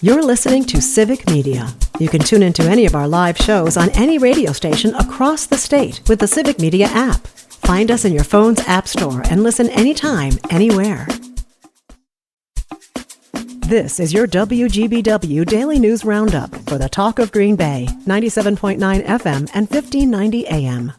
You're listening to Civic Media. You can tune into any of our live shows on any radio station across the state with the Civic Media app. Find us in your phone's app store and listen anytime, anywhere. This is your WGBW Daily News Roundup for the Talk of Green Bay, 97.9 FM and 1590 AM.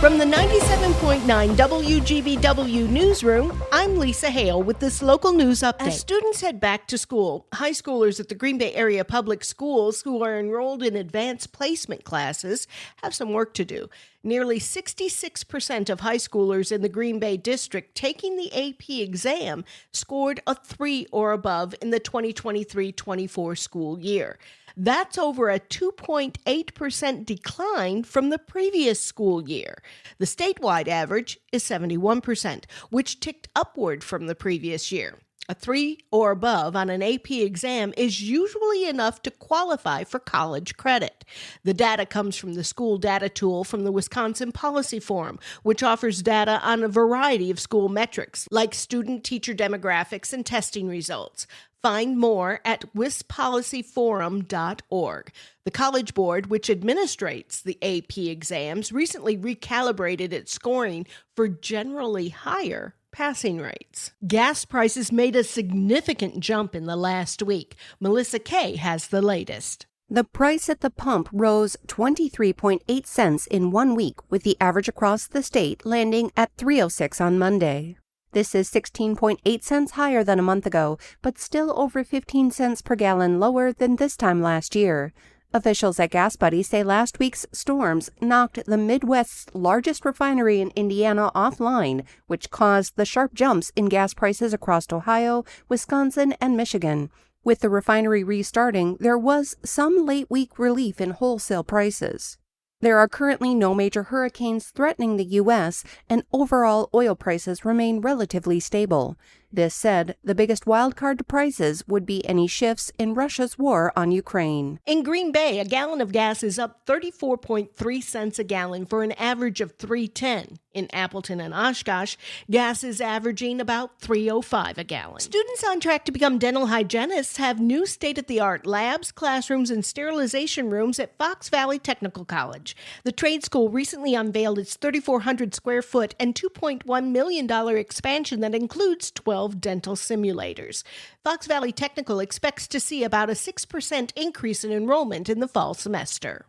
From the 97.9 WGBW newsroom, I'm Lisa Hale with this local news update. As students head back to school, high schoolers at the Green Bay area public schools who are enrolled in advanced placement classes have some work to do. Nearly 66% of high schoolers in the Green Bay district taking the AP exam scored a 3 or above in the 2023-24 school year. That's over a 2.8% decline from the previous school year. The statewide average is 71%, which ticked upward from the previous year. A 3 or above on an AP exam is usually enough to qualify for college credit. The data comes from the school data tool from the Wisconsin Policy Forum, which offers data on a variety of school metrics, like student-teacher demographics and testing results. Find more at wispolicyforum.org. The College Board, which administrates the AP exams, recently recalibrated its scoring for generally higher passing rates. Gas prices made a significant jump in the last week. Melissa Kay has the latest. The price at the pump rose 23.8 cents in 1 week, with the average across the state landing at $3.06 on Monday. This is 16.8 cents higher than a month ago, but still over 15 cents per gallon lower than this time last year. Officials at Gas Buddy say last week's storms knocked the Midwest's largest refinery in Indiana offline, which caused the sharp jumps in gas prices across Ohio, Wisconsin, and Michigan. With the refinery restarting, there was some late-week relief in wholesale prices. There are currently no major hurricanes threatening the U.S., and overall oil prices remain relatively stable. This said, the biggest wildcard to prices would be any shifts in Russia's war on Ukraine. In Green Bay, a gallon of gas is up 34.3 cents a gallon for an average of $3.10. In Appleton and Oshkosh, gas is averaging about $3.05 a gallon. Students on track to become dental hygienists have new state-of-the-art labs, classrooms, and sterilization rooms at Fox Valley Technical College. The trade school recently unveiled its 3,400 square foot and $2.1 million expansion that includes 12 dental simulators. Fox Valley Technical expects to see about a 6% increase in enrollment in the fall semester.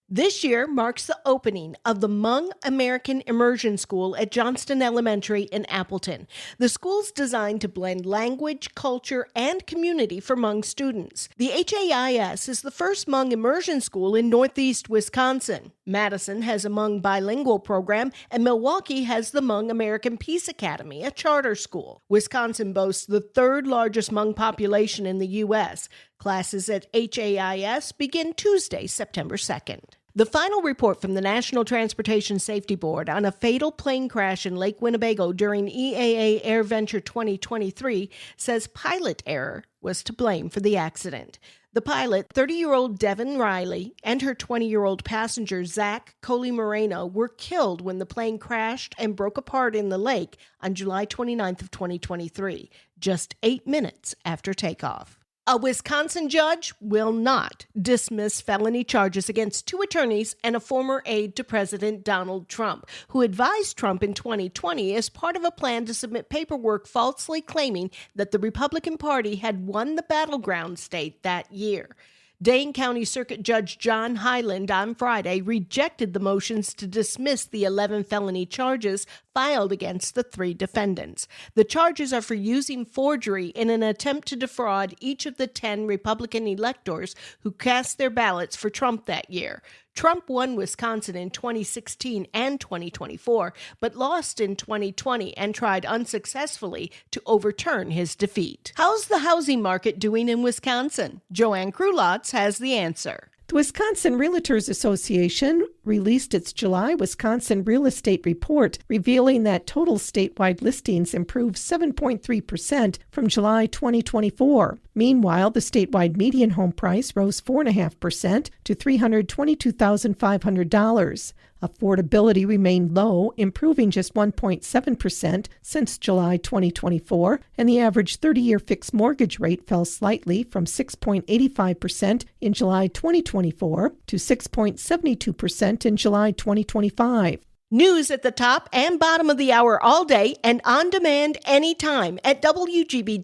This year marks the opening of the Hmong American Immersion School at Johnston Elementary in Appleton. The school's designed to blend language, culture, and community for Hmong students. The HAIS is the first Hmong immersion school in Northeast Wisconsin. Madison has a Hmong bilingual program, and Milwaukee has the Hmong American Peace Academy, a charter school. Wisconsin boasts the third largest Hmong population in the U.S. Classes at HAIS begin Tuesday, September 2nd. The final report from the National Transportation Safety Board on a fatal plane crash in Lake Winnebago during EAA AirVenture 2023 says pilot error was to blame for the accident. The pilot, 30-year-old Devin Riley, and her 20-year-old passenger, Zach Coley Moreno, were killed when the plane crashed and broke apart in the lake on July 29th of 2023, just 8 minutes after takeoff. A Wisconsin judge will not dismiss felony charges against 2 attorneys and a former aide to President Donald Trump, who advised Trump in 2020 as part of a plan to submit paperwork falsely claiming that the Republican Party had won the battleground state that year. Dane County Circuit Judge John Hyland on Friday rejected the motions to dismiss the 11 felony charges filed against the 3 defendants. The charges are for using forgery in an attempt to defraud each of the 10 Republican electors who cast their ballots for Trump that year. Trump won Wisconsin in 2016 and 2024, but lost in 2020 and tried unsuccessfully to overturn his defeat. How's the housing market doing in Wisconsin? Joanne Krulotz has the answer. The Wisconsin Realtors Association released its July Wisconsin Real Estate Report, revealing that total statewide listings improved 7.3% from July 2024. Meanwhile, the statewide median home price rose 4.5% to $322,500. Affordability remained low, improving just 1.7% since July 2024, and the average 30-year fixed mortgage rate fell slightly from 6.85% in July 2024 to 6.72% in July 2025. News at the top and bottom of the hour all day and on demand anytime at WGBW.FM.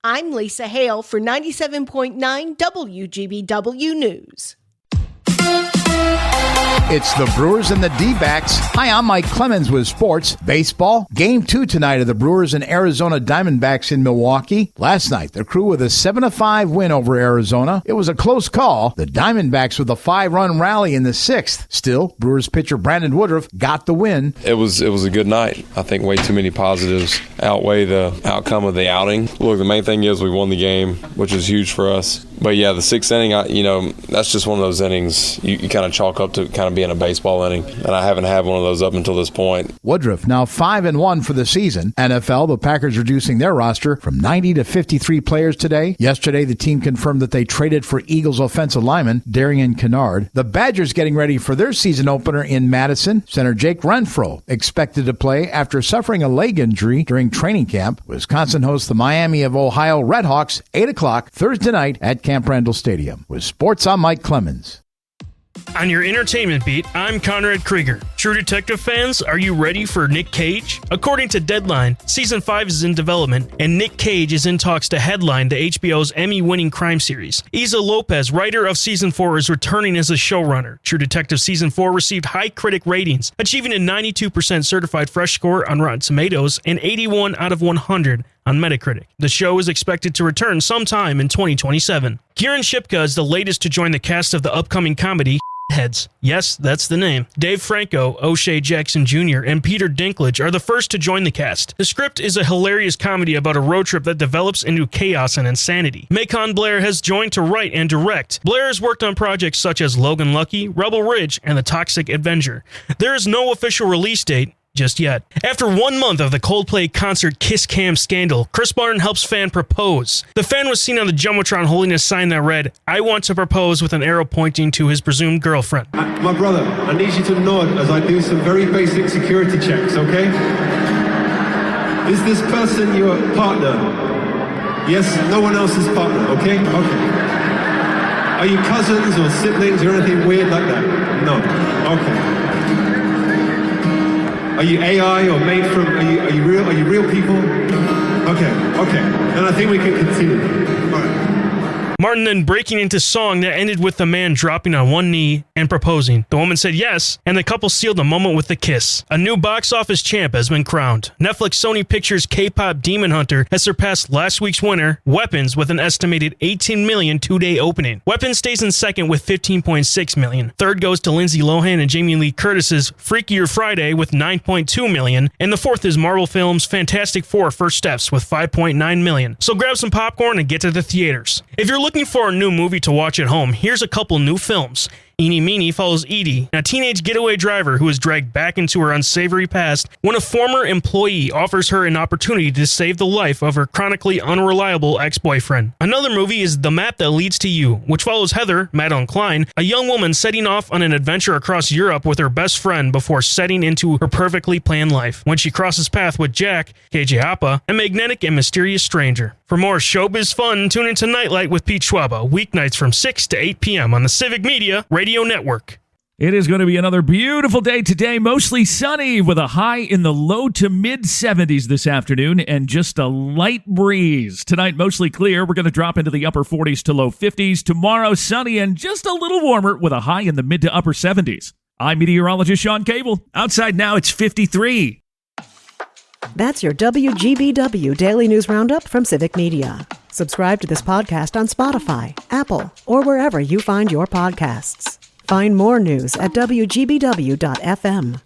I'm Lisa Hale for 97.9 WGBW News. It's the Brewers and the D-backs. Hi, I'm Mike Clemens with sports. Baseball. Game 2 tonight of the Brewers and Arizona Diamondbacks in Milwaukee. Last night, the Crew with a 7-5 win over Arizona. It was a close call. The Diamondbacks with a 5-run rally in the 6th. Still, Brewers pitcher Brandon Woodruff got the win. It was a good night. I think way too many positives outweigh the outcome of the outing. Look, the main thing is we won the game, which is huge for us. But yeah, the 6th inning, that's just one of those innings you kind of chalk up to kind of being a baseball inning, and I haven't had one of those up until this point. Woodruff now 5-1 for the season. NFL, the Packers reducing their roster from 90 to 53 players today. Yesterday, the team confirmed that they traded for Eagles offensive lineman Darian Kennard. The Badgers getting ready for their season opener in Madison. Center Jake Renfro expected to play after suffering a leg injury during training camp. Wisconsin hosts the Miami of Ohio Redhawks 8 o'clock Thursday night at Camp Randall Stadium. With sports, I'm Mike Clemens. On your entertainment beat, I'm Conrad Krieger. True Detective fans, are you ready for Nick Cage? According to Deadline, Season 5 is in development, and Nick Cage is in talks to headline the HBO's Emmy-winning crime series. Isa Lopez, writer of Season 4, is returning as a showrunner. True Detective Season 4 received high critic ratings, achieving a 92% certified fresh score on Rotten Tomatoes and 81 out of 100 on Metacritic. The show is expected to return sometime in 2027. Kieran Shipka is the latest to join the cast of the upcoming comedy Heads. Yes, that's the name. Dave Franco, O'Shea Jackson Jr., and Peter Dinklage are the first to join the cast. The script is a hilarious comedy about a road trip that develops into chaos and insanity. Macon Blair has joined to write and direct. Blair has worked on projects such as Logan Lucky, Rebel Ridge, and The Toxic Avenger. There is no official release date just yet. After 1 month of the Coldplay concert Kiss Cam scandal, Chris Martin helps fan propose. The fan was seen on the Jumbotron holding a sign that read, "I want to propose," with an arrow pointing to his presumed girlfriend. My brother, I need you to nod as I do some very basic security checks, okay? Is this person your partner? Yes, no one else's partner, okay? Okay. Are you cousins or siblings or anything weird like that? No. Okay. Are you AI or made from, are you real people? Okay. Then I think we can continue. All right. Martin then breaking into song that ended with the man dropping on one knee and proposing. The woman said yes, and the couple sealed the moment with a kiss. A new box office champ has been crowned. Netflix Sony Pictures K-pop Demon Hunter has surpassed last week's winner, Weapons, with an estimated 18 million two-day opening. Weapons stays in second with 15.6 million. Third goes to Lindsay Lohan and Jamie Lee Curtis's Freakier Friday with 9.2 million, and the fourth is Marvel Films' Fantastic Four First Steps with 5.9 million. So grab some popcorn and get to the theaters. If you're looking for a new movie to watch at home, here's a couple new films. Eenie Meenie follows Edie, a teenage getaway driver who is dragged back into her unsavory past when a former employee offers her an opportunity to save the life of her chronically unreliable ex-boyfriend. Another movie is The Map That Leads to You, which follows Heather, Madeline Klein, a young woman setting off on an adventure across Europe with her best friend before setting into her perfectly planned life, when she crosses paths with Jack, KJ Apa, a magnetic and mysterious stranger. For more showbiz fun, tune into Nightlight with Pete Schwaba, weeknights from 6 to 8 p.m. on the Civic Media Radio Network. It is going to be another beautiful day today, mostly sunny with a high in the low to mid 70s this afternoon and just a light breeze. Tonight, mostly clear. We're going to drop into the upper 40s to low 50s. Tomorrow, sunny and just a little warmer with a high in the mid to upper 70s. I'm meteorologist Sean Cable. Outside now, it's 53. That's your WGBW Daily News Roundup from Civic Media. Subscribe to this podcast on Spotify, Apple, or wherever you find your podcasts. Find more news at WGBW.FM.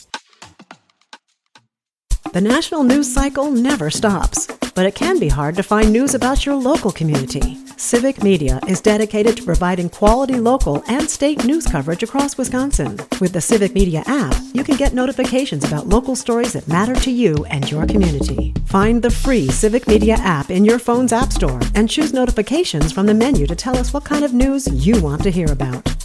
The national news cycle never stops, but it can be hard to find news about your local community. Civic Media is dedicated to providing quality local and state news coverage across Wisconsin. With the Civic Media app, you can get notifications about local stories that matter to you and your community. Find the free Civic Media app in your phone's app store and choose notifications from the menu to tell us what kind of news you want to hear about.